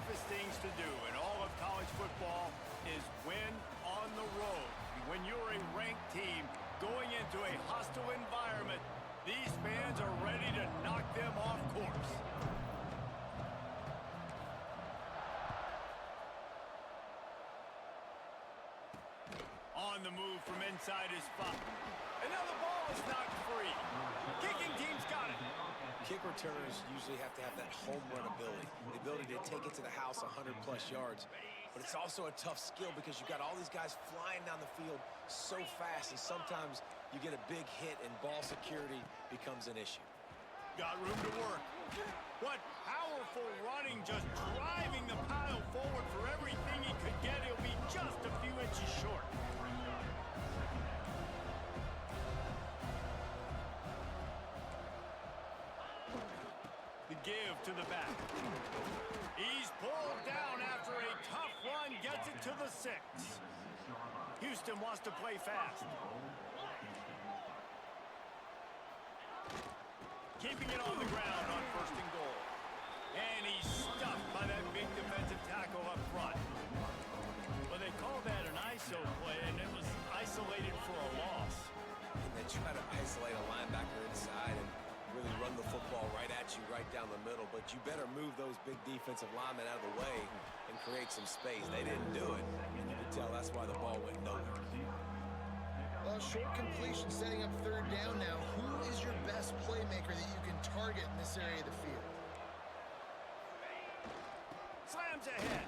toughest things to do in all of college football is win on the road. When you're a ranked team going into a hostile environment, these fans are ready to knock them off course. On the move from inside his spot. And now the ball is knocked free. Kicking team's got it. Kick returners usually have to have that home run ability, the ability to take it to the house 100-plus yards. But it's also a tough skill because you've got all these guys flying down the field so fast, and sometimes you get a big hit and ball security becomes an issue. Got room to work. What powerful running, just driving the pile forward for everything he could get. He'll be just a few inches short. The give to the back. He's pulled down after a tough run, gets it to the 6. Houston wants to play fast. Keeping it on the ground on 1st and goal. And he's stuffed by that big defensive tackle up front. Well, they called that an ISO play, and it was isolated for a loss. And they try to isolate a linebacker inside and really run the football right at you, right down the middle. But you better move those big defensive linemen out of the way and create some space. They didn't do it, and you can tell that's why the ball went nowhere. Well, short completion setting up 3rd down now. Who is your best playmaker that you can target in this area of the field? Slams ahead.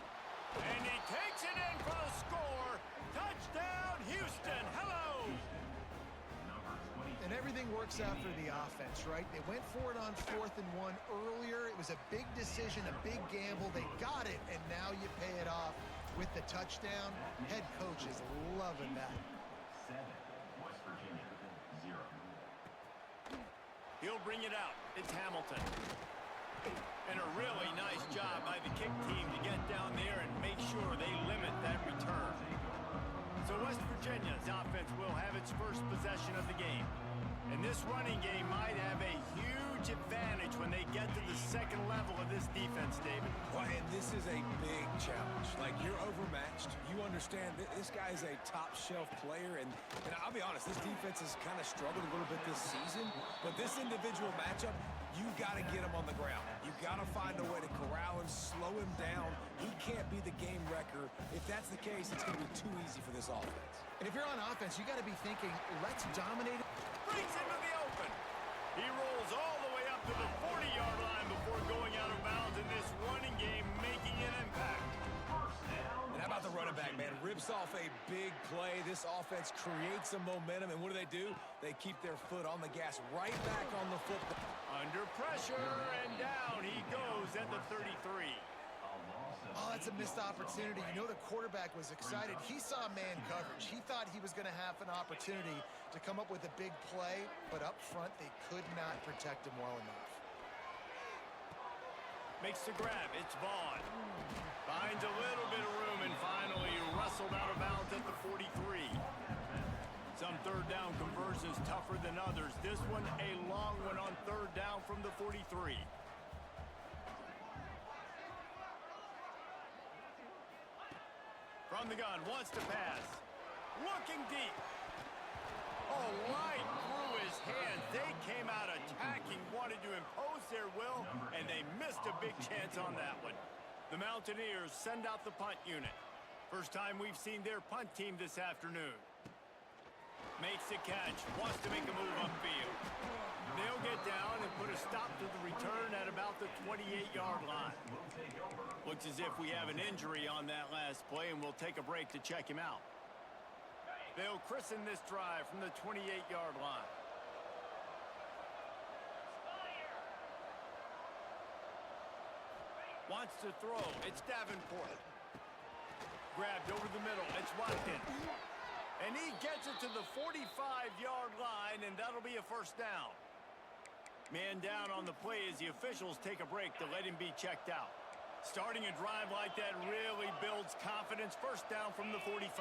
And he takes it in for the score. Touchdown, Houston. Hello. And everything works out for the offense, right? They went for it on 4th and 1 earlier. It was a big decision, a big gamble. They got it, and now you pay it off with the touchdown. Head coach is loving that. 7, West Virginia, 0. He'll bring it out. It's Hamilton. And a really nice job by the kick team to get down there and make sure they limit that return. So West Virginia's offense will have its first possession of the game. And this running game might have a huge advantage when they get to the 2nd level of this defense, David. Well, and this is a big challenge. Like, you're overmatched. You understand that this guy is a top-shelf player. And I'll be honest, this defense has kind of struggled a little bit this season. But this individual matchup, you got to get him on the ground. You got to find a way to corral him, slow him down. He can't be the game wrecker. If that's the case, it's going to be too easy for this offense. And if you're on offense, you got to be thinking, let's dominate it. Brings into the open. He rolls all the way up to the 40-yard line before going out of bounds in this running game, making an impact. And how about the running back, man? Rips off a big play. This offense creates some momentum, and what do? They keep their foot on the gas, right back on the football. Under pressure, and down he goes at the 33. Oh, that's a missed opportunity. You know the quarterback was excited. He saw man coverage. He thought he was going to have an opportunity to come up with a big play, but up front they could not protect him well enough. Makes the grab. It's Vaughn. Finds a little bit of room and finally wrestled out of bounds at the 43. Some 3rd down conversions tougher than others. This one a long one on 3rd down from the 43. From the gun, wants to pass. Looking deep. Oh, right through his hands. They came out attacking, wanted to impose their will, and they missed a big chance on that one. The Mountaineers send out the punt unit. First time we've seen their punt team this afternoon. Makes the catch, wants to make a move upfield. They'll get down and put a stop to the return at about the 28-yard line. Looks as if we have an injury on that last play, and we'll take a break to check him out. They'll christen this drive from the 28-yard line. Wants to throw. It's Davenport. Grabbed over the middle. It's Watkins. And he gets it to the 45-yard line, and that'll be a 1st down. Man down on the play as the officials take a break to let him be checked out. Starting a drive like that really builds confidence. 1st down from the 45.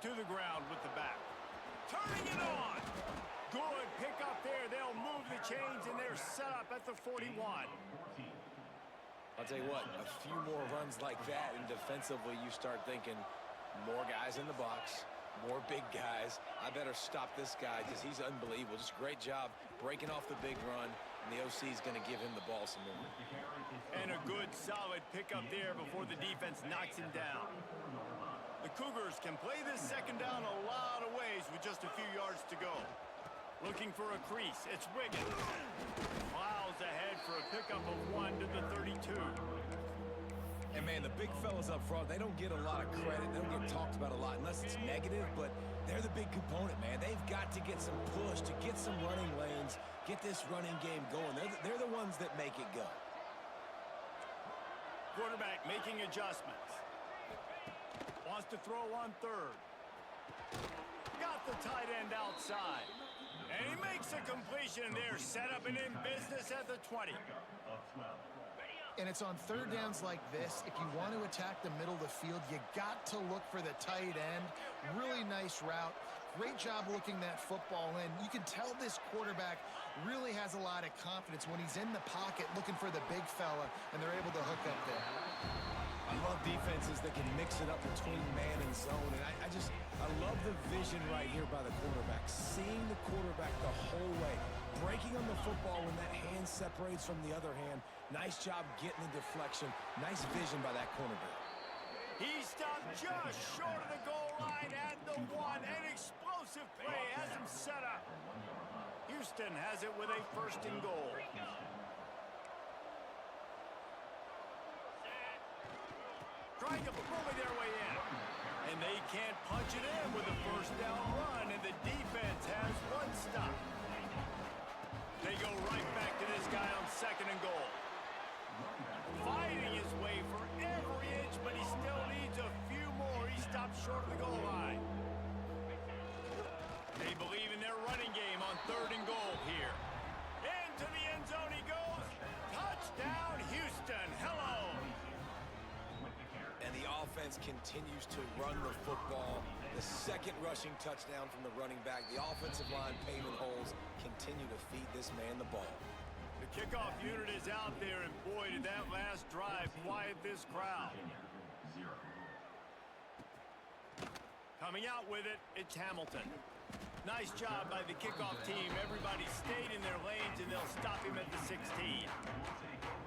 To the ground with the back. Turning it on. Good pick up there. They'll move the chains, and they're set up at the 41. I'll tell you what, a few more runs like that, and defensively you start thinking more guys in the box, more big guys. I better stop this guy because he's unbelievable. Just a great job breaking off the big run, and the OC is going to give him the ball some more. And a good, solid pickup there before the defense knocks him down. The Cougars can play this second down a lot of ways with just a few yards to go. Looking for a crease. It's Wiggins. Plows ahead for a pickup of 1 to the 32. And, man, the big fellas up front, they don't get a lot of credit. They don't get talked about a lot unless it's negative, but they're the big component, man. They've got to get some push, to get some running lanes, get this running game going. They're the ones that make it go. Quarterback making adjustments. Wants to throw on third. Got the tight end outside. And he makes a completion there. Set up and in business at the 20. And it's on third downs like this. If you want to attack the middle of the field, you got to look for the tight end. Really nice route. Great job looking that football in. You can tell this quarterback really has a lot of confidence when he's in the pocket looking for the big fella, and they're able to hook up there. I love defenses that can mix it up between man and zone, and I love the vision right here by the quarterback, seeing the quarterback the whole way, breaking on the football when that hand separates from the other hand. Nice job getting the deflection. Nice vision by that cornerback. He stopped just short of the goal line at the 1. An explosive play has him set up. Houston has it with a 1st and goal. Trying to bully their way in. And they can't punch it in with a 1st down run, and the defense has 1 stop. They go right back to this guy on 2nd and goal. Fighting his way for every inch, but he still needs a few more. He stopped short of the goal line. They believe in their running game on 3rd and goal here. Into the end zone he goes. Touchdown, Houston. Hello. And the offense continues to run the football. The 2nd rushing touchdown from the running back. The offensive line paving holes continue to feed this man the ball. The kickoff unit is out there, and boy, did that last drive quiet this crowd. Coming out with it, it's Hamilton. Nice job by the kickoff team. Everybody stayed in their lanes, and they'll stop him at the 16.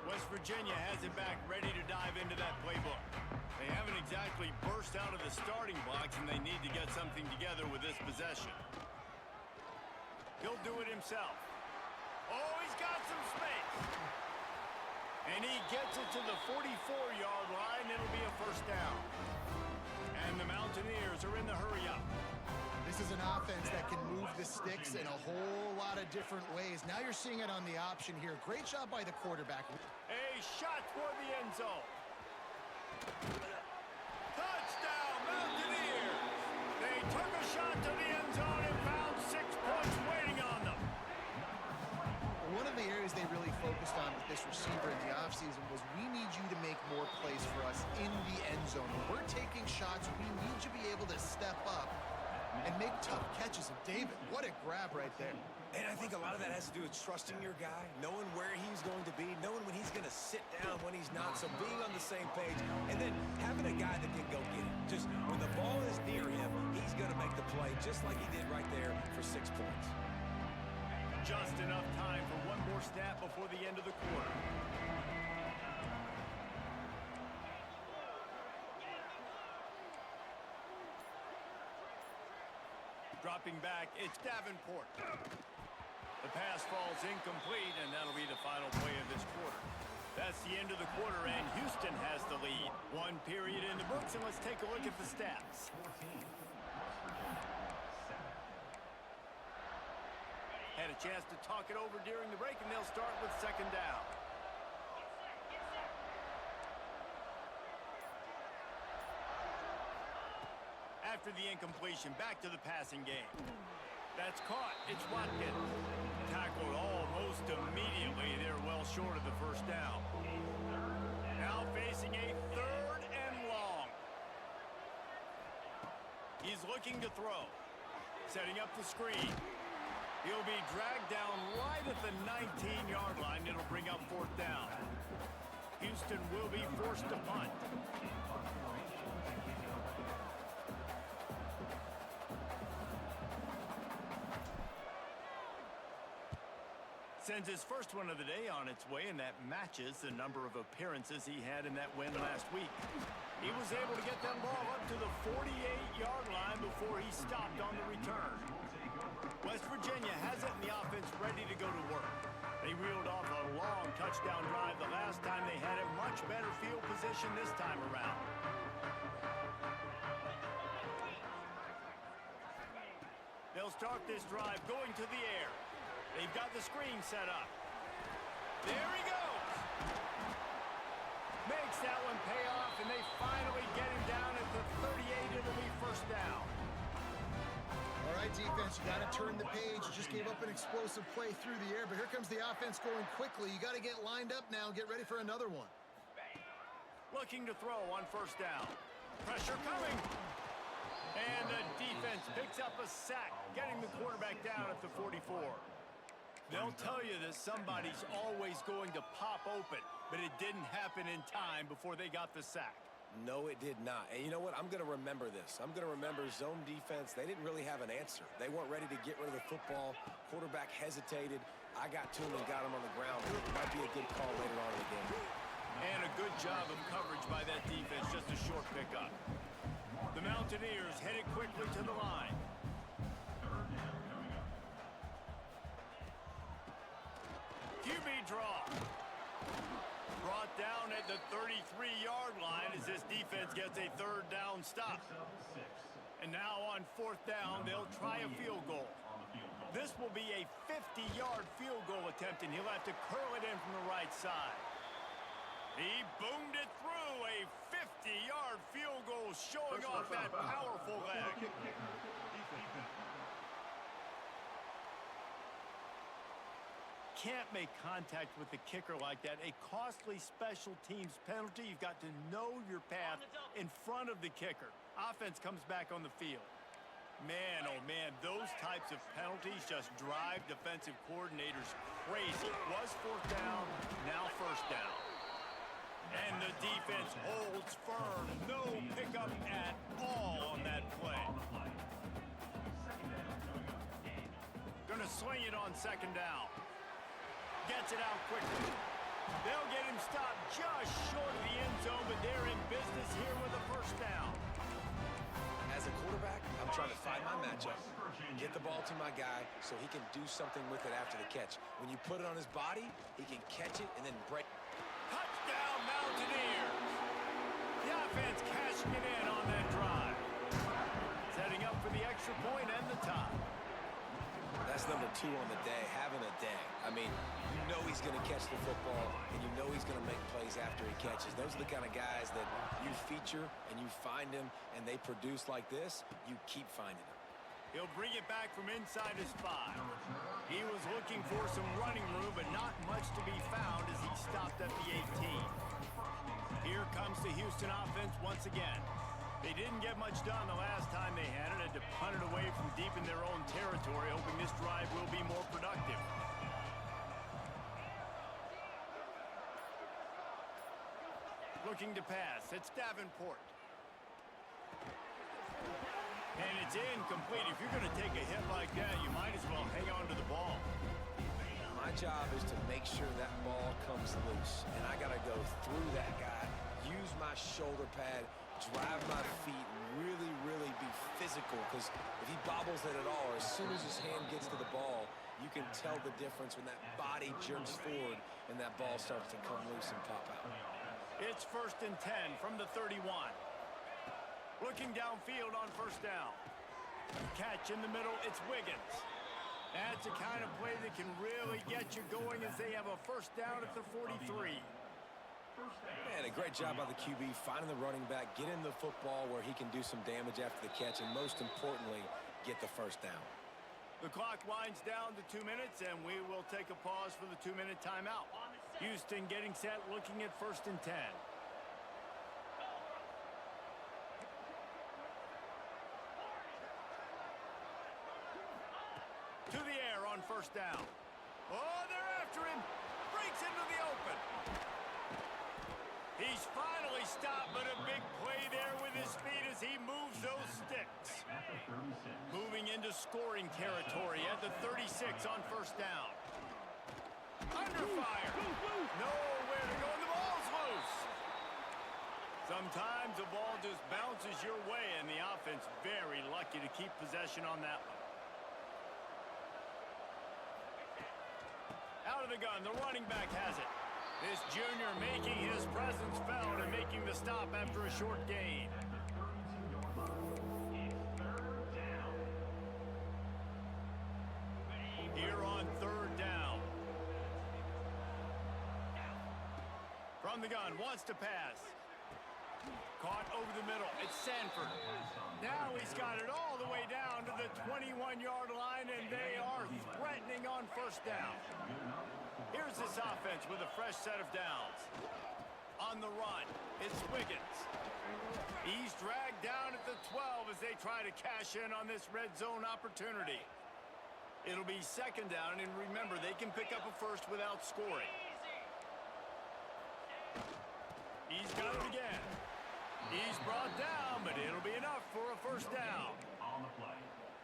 West Virginia has it back, ready to dive into that playbook. They haven't exactly burst out of the starting blocks, and they need to get something together with this possession. He'll do it himself. Oh, he's got some space. And he gets it to the 44-yard line. It'll be a 1st down. And the Mountaineers are in the hurry-up. This is an offense that can move the sticks in a whole lot of different ways. Now you're seeing it on the option here. Great job by the quarterback. A shot toward the end zone. Touchdown, Mountaineers! They took a shot to the end zone and found 6 points waiting on them. One of the areas they really focused on with this receiver in the offseason was we need you to make more plays for us in the end zone. When we're taking shots, we need you to be able to step up and make tough catches. And David, what a grab right there. And I think a lot of that has to do with trusting your guy, knowing where he's going to be, knowing when he's going to sit down, when he's not, so being on the same page, and then having a guy that can go get it. Just when the ball is near him, he's going to make the play, just like he did right there for 6 points. Just enough time for one more snap before the end of the quarter. Dropping back, it's Davenport. The pass falls incomplete, and that'll be the final play of this quarter. That's the end of the quarter, and Houston has the lead. 1 period in the books, and let's take a look at the stats. Had a chance to talk it over during the break, and they'll start with 2nd down. After the incompletion, back to the passing game. That's caught. It's Watkins. Tackled almost immediately. They're well short of the 1st down. Now facing a 3rd and long. He's looking to throw. Setting up the screen. He'll be dragged down right at the 19-yard line. It'll bring up fourth down. Houston will be forced to punt. Sends his first one of the day on its way, and that matches the number of appearances he had in that win last week. He was able to get that ball up to the 48-yard line before he stopped on the return. West Virginia has it in the offense ready to go to work. They reeled off a long touchdown drive the last time they had it. Much better field position this time around. They'll start this drive going to the air. They've got the screen set up. There he goes. Makes that one pay off, and they finally get him down at the 38. It'll be first down. All right, defense, you got to turn the page. You just gave up an explosive play through the air, but here comes the offense going quickly. You got to get lined up now and get ready for another one. Looking to throw on first down. Pressure coming. And the defense picks up a sack, getting the quarterback down at the 44. They'll tell you that somebody's always going to pop open, but it didn't happen in time before they got the sack. No, it did not. And you know what? I'm going to remember this. I'm going to remember zone defense. They didn't really have an answer. They weren't ready to get rid of the football. Quarterback hesitated. I got to him and got him on the ground. It might be a good call later on in the game. And a good job of coverage by that defense, just a short pickup. The Mountaineers headed quickly to the line. QB draw. Brought down at the 33-yard line as this defense gets a third down stop. And now on fourth down, they'll try a field goal. This will be a 50-yard field goal attempt, and he'll have to curl it in from the right side. He boomed it through. A 50-yard field goal showing off that powerful leg. Can't make contact with the kicker like that. A costly special teams penalty. You've got to know your path in front of the kicker. Offense comes back on the field. Man, oh man, those types of penalties just drive defensive coordinators crazy. Was fourth down, now first down. And the defense holds firm. No pickup at all on that play. Gonna swing it on second down. Gets it out quickly. They'll get him stopped just short of the end zone, but they're in business here with a first down. As a quarterback, I'm trying to find my matchup, get the ball to my guy so he can do something with it after the catch. When you put it on his body, he can catch it and then break. Touchdown, Mountaineers! The offense cashing it in on that drive. Setting up for the extra point and the tie. That's number 2 on the day, having a day. I mean, you know he's going to catch the football, and you know he's going to make plays after he catches. Those are the kind of guys that you feature and you find him, and they produce like this, you keep finding them. He'll bring it back from inside his 5. He was looking for some running room, but not much to be found as he stopped at the 18. Here comes the Houston offense once again. They didn't get much done the last time they had it. Had to punt it away from deep in their own territory, hoping this drive will be more productive. Looking to pass. It's Davenport. And it's incomplete. If you're going to take a hit like that, you might as well hang on to the ball. My job is to make sure that ball comes loose, and I got to go through that guy, use my shoulder pad, drive my feet, really, really be physical, because if he bobbles it at all, or as soon as his hand gets to the ball, you can tell the difference when that body jerks forward and that ball starts to come loose and pop out. It's first and 10 from the 31. Looking downfield on first down. Catch in the middle, it's Wiggins. That's the kind of play that can really get you going as they have a first down at the 43. Man, a great job by the QB finding the running back, get him the football where he can do some damage after the catch, and most importantly, get the first down. The clock winds down to 2 minutes, and we will take a pause for the 2-minute timeout. Houston getting set, looking at first and 10. To the air on down. Oh, they're after him. Breaks into the open. He's finally stopped, but a big play there with his speed as he moves those sticks. Moving into scoring territory at the 36 on first down. Under fire. Nowhere to go, and the ball's loose. Sometimes the ball just bounces your way, and the offense very lucky to keep possession on that one. Out of the gun, the running back has it. This junior making his presence felt and making the stop after a short gain. Here on third down. From the gun, wants to pass. Caught over the middle. It's Sanford. Now he's got it all the way down to the 21-yard line, and they are threatening on first down. Here's this offense with a fresh set of downs. On the run, it's Wiggins. He's dragged down at the 12 as they try to cash in on this red zone opportunity. It'll be second down, and remember, they can pick up a first without scoring. He's got it again. He's brought down, but it'll be enough for a first down.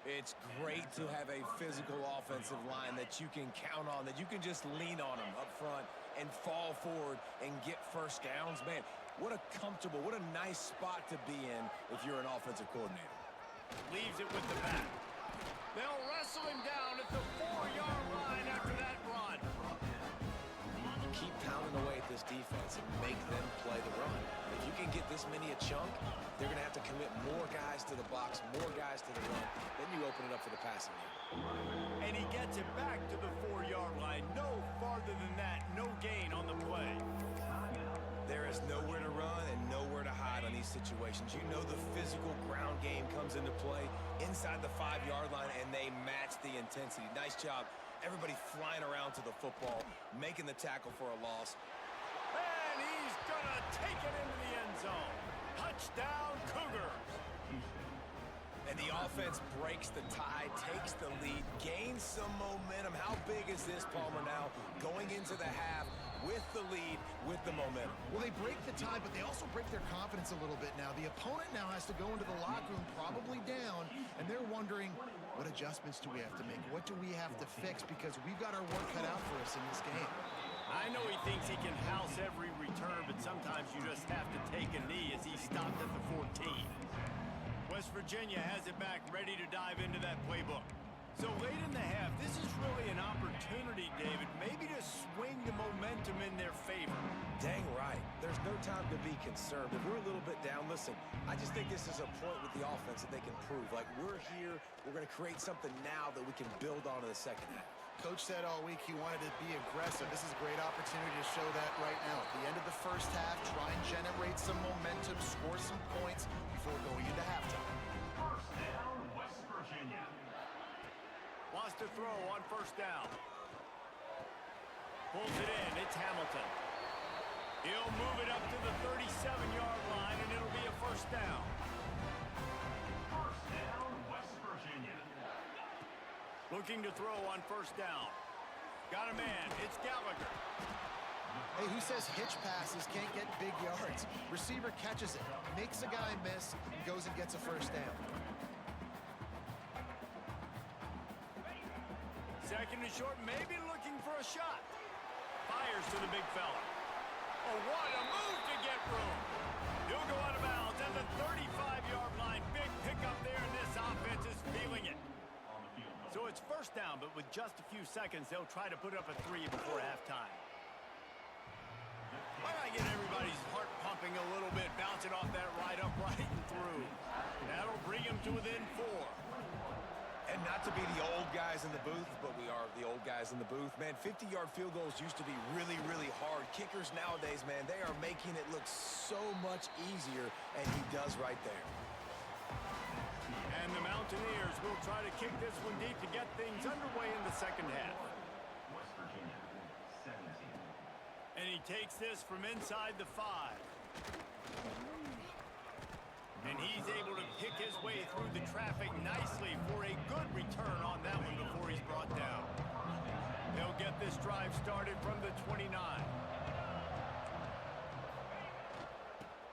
It's great to have a physical offensive line that you can count on, that you can just lean on them up front and fall forward and get first downs. Man, what a comfortable, what a nice spot to be in if you're an offensive coordinator. Leaves it with the back. They'll wrestle him down at the 4-yard line after that run. Keep pounding away at this defense and make them play the run. If you can get this many a chunk, they're going to have to commit more guys to the box, more guys to the run. Then you open it up for the passing game. And he gets it back to the 4-yard line. No farther than that, no gain on the play. There is nowhere to run and nowhere to hide on these situations. You know the physical ground game comes into play inside the 5-yard line, and they match the intensity. Nice job. Everybody flying around to the football, making the tackle for a loss. And he's going to take it into the end zone. Touchdown, Cougars. And the offense breaks the tie, takes the lead, gains some momentum. How big is this, Palmer, now? Going into the half with the lead, with the momentum. Well, they break the tie, but they also break their confidence a little bit now. The opponent now has to go into the locker room probably down, and they're wondering, what adjustments do we have to make? What do we have to fix? Because we've got our work cut out for us in this game. I know he thinks he can house every return, but sometimes you just have to take a knee as he stopped at the 14. West Virginia has it back, ready to dive into that playbook. So late in the half, this is really an opportunity, David, maybe to swing the momentum in their favor. Dang right. There's no time to be concerned. If we're a little bit down, listen, I just think this is a point with the offense that they can prove. Like, we're here, we're going to create something now that we can build on in the second half. Coach said all week he wanted to be aggressive. This is a great opportunity to show that right now. At the end of the first half, try and generate some momentum, score some points before going into halftime. First down, West Virginia. Wants to throw on first down. Pulls it in. It's Hamilton. He'll move it up to the 37-yard line, and it'll be a first down. First down, West Virginia. Looking to throw on first down. Got a man. It's Gallagher. Hey, who says hitch passes can't get big yards? Receiver catches it, makes a guy miss, and goes and gets a first down. Second and short, maybe looking for a shot. Fires to the big fella. Oh, what a move to get room. He'll go out of bounds at the 35-yard line. Big pickup there, and this offense is feeling it. So it's first down, but with just a few seconds, they'll try to put up a 3 before halftime. Why not get everybody's heart pumping a little bit, bouncing off that right upright and through. That'll bring him to within 4. And not to be the old guys in the booth, but we are the old guys in the booth. Man, 50-yard field goals used to be really, really hard. Kickers nowadays, man, they are making it look so much easier, and he does right there. And the Mountaineers will try to kick this one deep to get things underway in the second half. West Virginia, 17. And he takes this from inside the 5. And he's able to pick his way through the traffic nicely for a good return on that one before he's brought down. They'll get this drive started from the 29.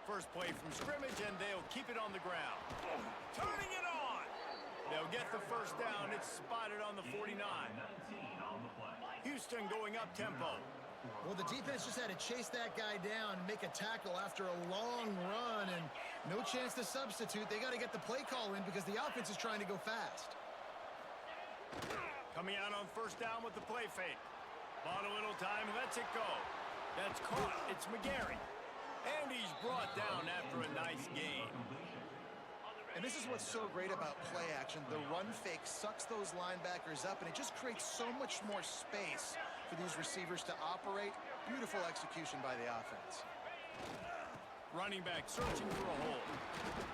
First play from scrimmage, and they'll keep it on the ground. Turning it on. They'll get the first down. It's spotted on the 49. Houston going up tempo. Well, the defense just had to chase that guy down and make a tackle after a long run, and no chance to substitute. They got to get the play call in because the offense is trying to go fast. Coming out on first down with the play fake. Bought a little time, lets it go. That's caught. It's McGarry. And he's brought down after a nice gain. And this is what's so great about play action. The run fake sucks those linebackers up, and it just creates so much more space for these receivers to operate. Beautiful execution by the offense. Running back searching for a hole.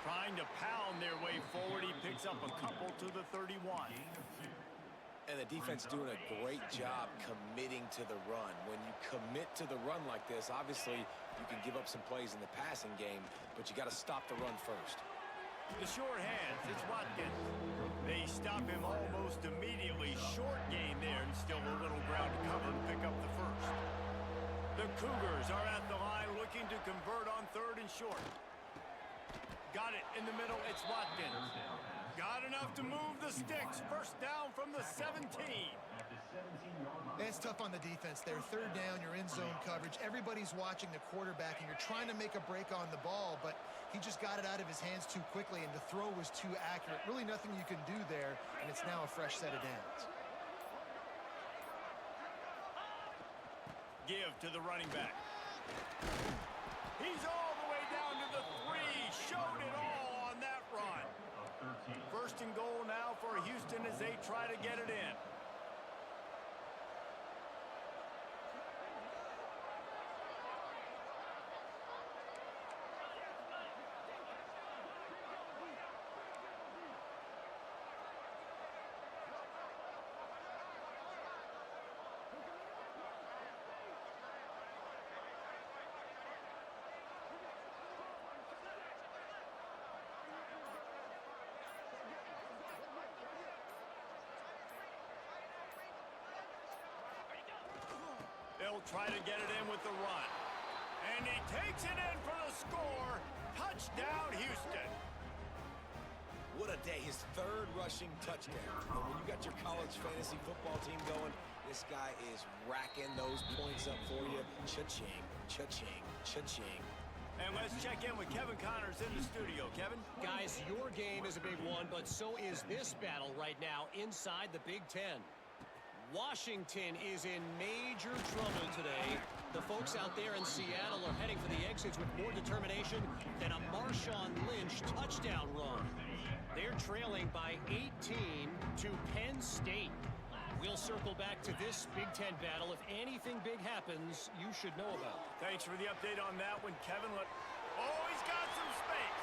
Trying to pound their way forward. He picks up a couple to the 31. And the defense doing a great job committing to the run. When you commit to the run like this, obviously you can give up some plays in the passing game, but you got to stop the run first. The short hands, it's Watkins. They stop him almost immediately. Short gain there, and still a little ground to cover to pick up the first. The Cougars are at the line looking to convert on third and short. Got it in the middle, it's Watkins. Got enough to move the sticks. First down from the 17. It's tough on the defense there. Third down, you're in zone coverage. Everybody's watching the quarterback, and you're trying to make a break on the ball, but he just got it out of his hands too quickly, and the throw was too accurate. Really nothing you can do there, and it's now a fresh set of downs. Give to the running back. He's all the way down to the 3. Showed it all on that run. First and goal now for Houston as they try to get it in. They'll try to get it in with the run. And he takes it in for the score. Touchdown, Houston. What a day. His third rushing touchdown. And when you got your college fantasy football team going, this guy is racking those points up for you. Cha-ching, cha-ching, cha-ching. And let's check in with Kevin Connors in the studio. Kevin? Guys, your game is a big one, but so is this battle right now inside the Big Ten. Washington is in major trouble today. The folks out there in Seattle are heading for the exits with more determination than a Marshawn Lynch touchdown run. They're trailing by 18 to Penn State. We'll circle back to this Big Ten battle. If anything big happens, you should know about it. Thanks for the update on that one, Kevin. Oh, he's got some space.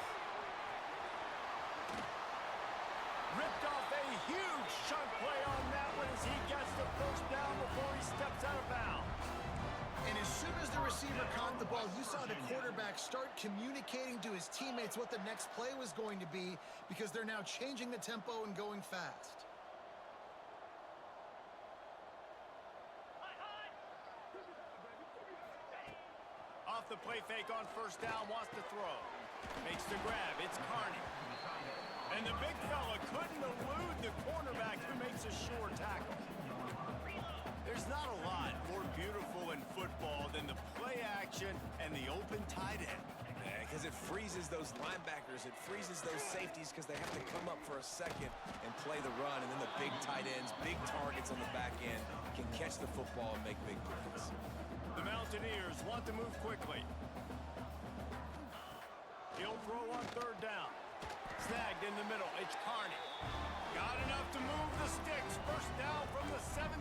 Ripped off a huge chunk play on that one as he gets the first down before he steps out of bounds. And as soon as the receiver caught the ball, you saw the quarterback start communicating to his teammates what the next play was going to be because they're now changing the tempo and going fast. Off the play fake on first down, wants to throw. Makes the grab, it's Carney. And the big fella couldn't elude the cornerback who makes a sure tackle. There's not a lot more beautiful in football than the play action and the open tight end. Because it freezes those linebackers. It freezes those safeties because they have to come up for a second and play the run. And then the big tight ends, big targets on the back end can catch the football and make big plays. The Mountaineers want to move quickly. He'll throw on third down. Snagged in the middle. It's Carney. Got enough to move the sticks. First down from the 17.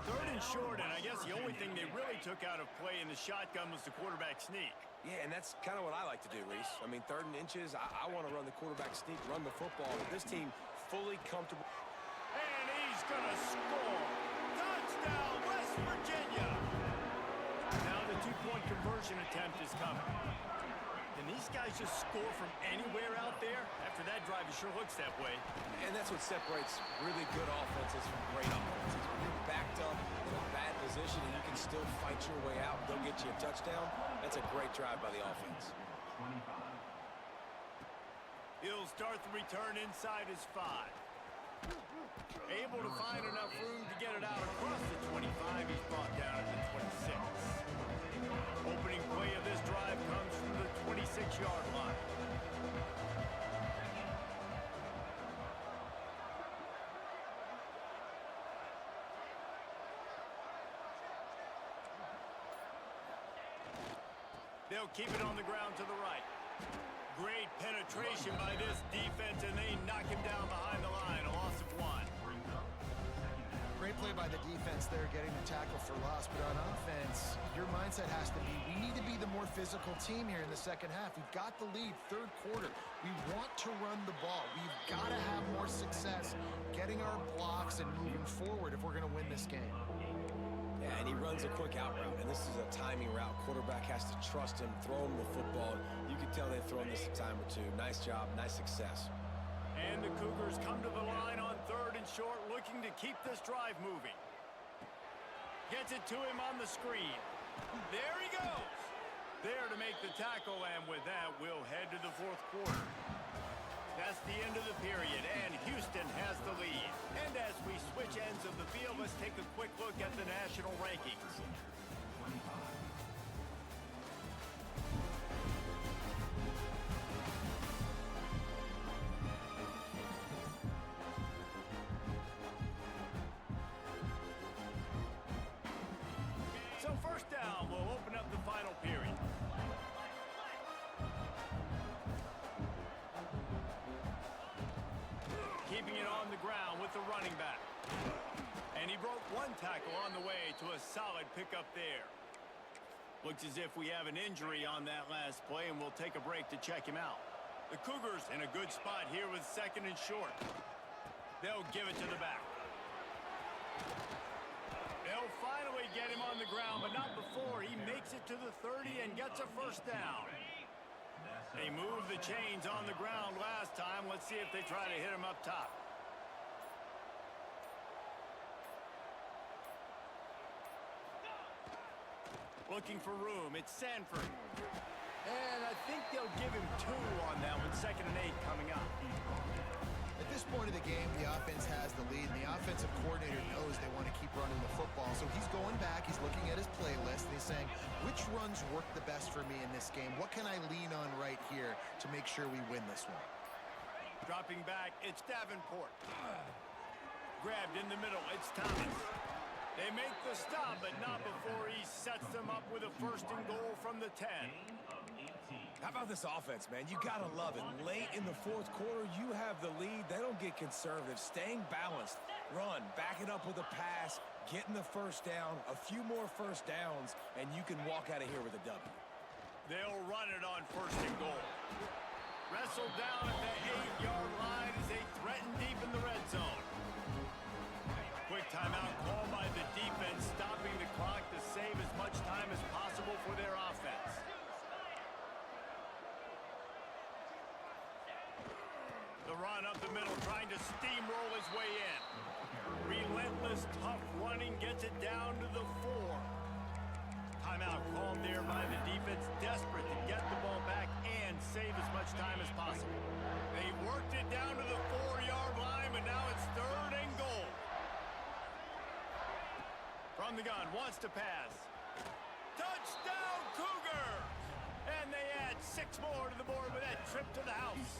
Third and short, and I guess the only thing they really took out of play in the shotgun was the quarterback sneak. Yeah, and that's kind of what I like to do, Reese. I mean, third and inches, I want to run the quarterback sneak, run the football. But this team fully comfortable. And he's going to score. Touchdown, West Virginia. Now the two-point conversion attempt is coming. Can these guys just score from anywhere out there? After that drive, it sure looks that way. And that's what separates really good offenses from great offenses. When you're backed up in a bad position and you can still fight your way out and go get you a touchdown, that's a great drive by the offense. He'll start the return inside his 5. Able to find enough room to get it out across the 25. He's brought down at the 26. Opening play of this drive comes from the 26-yard line. They'll keep it on the ground to the right. Great penetration by this defense, and they knock him down behind the line. A loss of 1. Great play by the defense there, getting the tackle for loss. But on offense, your mindset has to be, we need to be the more physical team here in the second half. We've got the lead, third quarter. We want to run the ball. We've got to have more success getting our blocks and moving forward if we're going to win this game. Yeah, and he runs a quick out route, and this is a timing route. Quarterback has to trust him, throw him the football. You can tell they've thrown this a time or two. Nice job, nice success. And the Cougars come to the line on 3rd and short, looking to keep this drive moving. Gets it to him on the screen. There he goes. There to make the tackle, and with that, we'll head to the 4th quarter. That's the end of the period, and Houston has the lead. And as we switch ends of the field, let's take a quick look at the national rankings. So first down, we'll open up the final period. Keeping it on the ground with the running back. And he broke 1 tackle on the way to a solid pickup there. Looks as if we have an injury on that last play, and we'll take a break to check him out. The Cougars in a good spot here with 2nd and short. They'll give it to the back. They'll finally get him on the ground, but not before he makes it to the 30 and gets a first down. They moved the chains on the ground last time. Let's see if they try to hit him up top. Looking for room. It's Sanford. And I think they'll give him 2 on that one. 2nd and 8 coming up. At this point of the game, the offense has the lead, and the offensive coordinator knows they want to keep running the football. So he's going back, he's looking at his playlist, and he's saying, which runs work the best for me in this game? What can I lean on right here to make sure we win this one? Dropping back, it's Davenport. Grabbed in the middle, it's Thomas. They make the stop, but not before he sets them up with a 1st and goal from the 10. How about this offense, man? You got to love it. Late in the 4th quarter, you have the lead. They don't get conservative. Staying balanced. Run. Back it up with a pass. Getting the first down. A few more first downs, and you can walk out of here with a W. They'll run it on 1st and goal. Wrestled down at the 8-yard line as they threaten deep in the red zone. Quick timeout called by the defense, stopping the clock to save as much time as possible for their offense. The run up the middle, trying to steamroll his way in. Relentless, tough running gets it down to the 4. Timeout called there by the defense, desperate to get the ball back and save as much time as possible. They worked it down to the 4-yard line, but now it's 3rd and goal. From the gun, wants to pass. Touchdown, Cougar! And they add 6 more to the board with that trip to the house.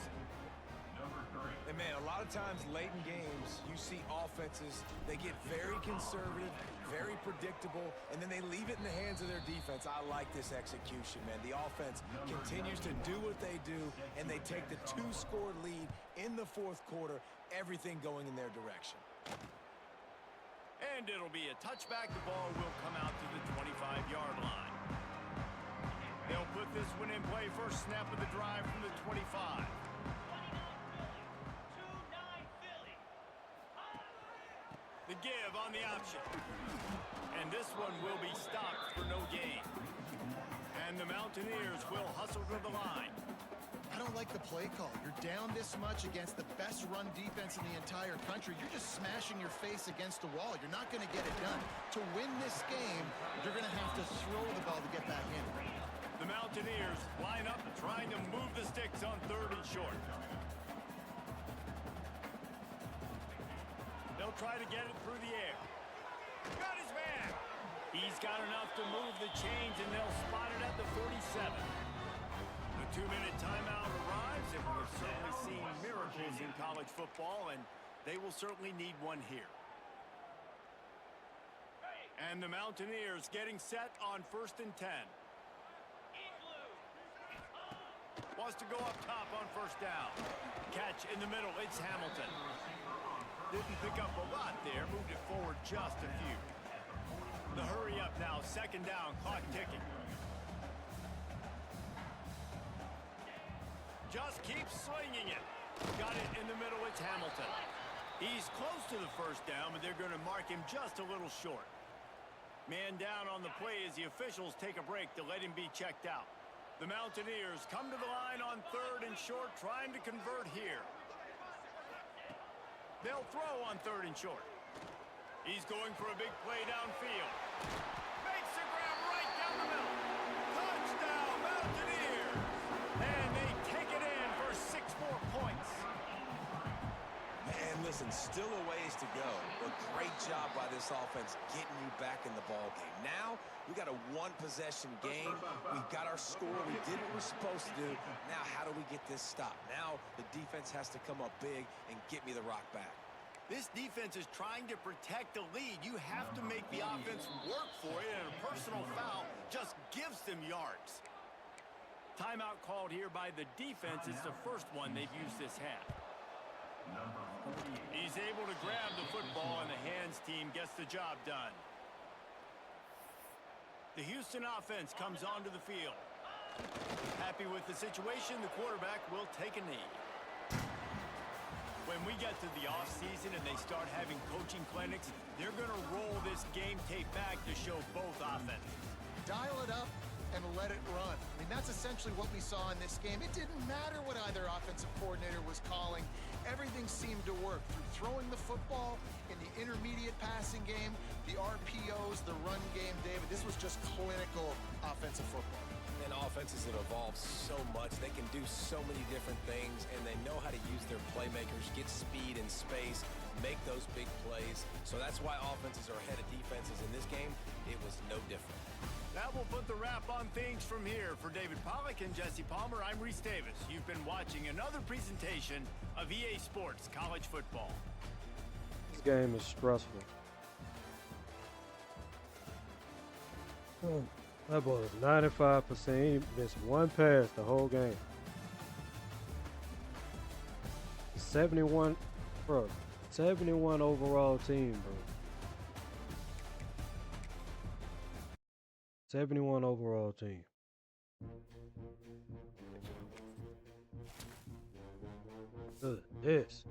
And, man, a lot of times late in games, you see offenses, they get very conservative, very predictable, and then they leave it in the hands of their defense. I like this execution, man. The offense continues to do what they do, and they take the 2-score lead in the 4th quarter, everything going in their direction. And it'll be a touchback. The ball will come out to the 25-yard line. They'll put this one in play. First snap of the drive from the 25. The give on the option. And this one will be stopped for no gain. And the Mountain Mountaineers will hustle to the line. I don't like the play call. You're down this much against the best run defense in the entire country. You're just smashing your face against the wall. You're not going to get it done. To win this game, you're going to have to throw the ball to get back in. The Mountaineers line up trying to move the sticks on 3rd and short. They'll try to get it through the air. Got his man. He's got enough to move the chains, and they'll spot it at the 47. The 2-minute timeout arrives, and we've certainly seen miracles in college football, and they will certainly need one here. And the Mountaineers getting set on 1st and 10. Wants to go up top on 1st down. Catch in the middle, it's Hamilton. Didn't pick up a lot there, moved it forward just a few. The hurry up now, 2nd down, clock ticking. Just keeps slinging it. Got it in the middle, it's Hamilton. He's close to the 1st down, but they're going to mark him just a little short. Man down on the play as the officials take a break to let him be checked out. The Mountaineers come to the line on 3rd and short, trying to convert here. They'll throw on 3rd and short. He's going for a big play downfield. Makes the grab right down the middle. Touchdown, Mountaineers! And they take it in for 6 more points. And listen, still a ways to go, but great job by this offense getting you back in the ball game. Now, we got a 1-possession game. We've got our score. We did what we're supposed to do. Now, how do we get this stopped? Now, the defense has to come up big and get me the rock back. This defense is trying to protect the lead. You have to make the offense work for it, and a personal foul just gives them yards. Timeout called here by the defense. It's the first one they've used this half. He's able to grab the football, and the hands team gets the job done. The Houston offense comes onto the field. Happy with the situation, the quarterback will take a knee. When we get to the offseason and they start having coaching clinics, they're going to roll this game tape back to show both offenses. Dial it up and let it run. I mean, that's essentially what we saw in this game. It didn't matter what either offensive coordinator was calling. Everything seemed to work through throwing the football in the intermediate passing game, the RPOs, the run game, David. This was just clinical offensive football. And offenses have evolved so much. They can do so many different things, and they know how to use their playmakers, get speed and space, make those big plays. So that's why offenses are ahead of defenses in this game. It was no different. That will put the wrap on things from here. For David Pollack and Jesse Palmer, I'm Reese Davis. You've been watching another presentation of EA Sports College Football. This game is stressful. That boy is 95%. He missed one pass the whole game. 71, bro. 71 overall team, bro. 71 overall team. Look at this.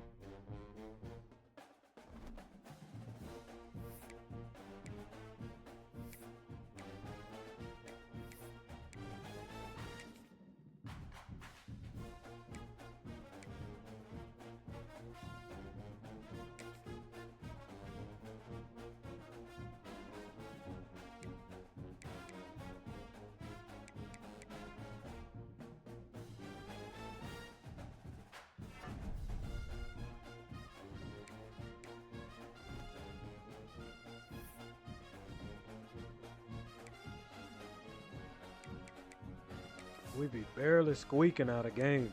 We be barely squeaking out of games.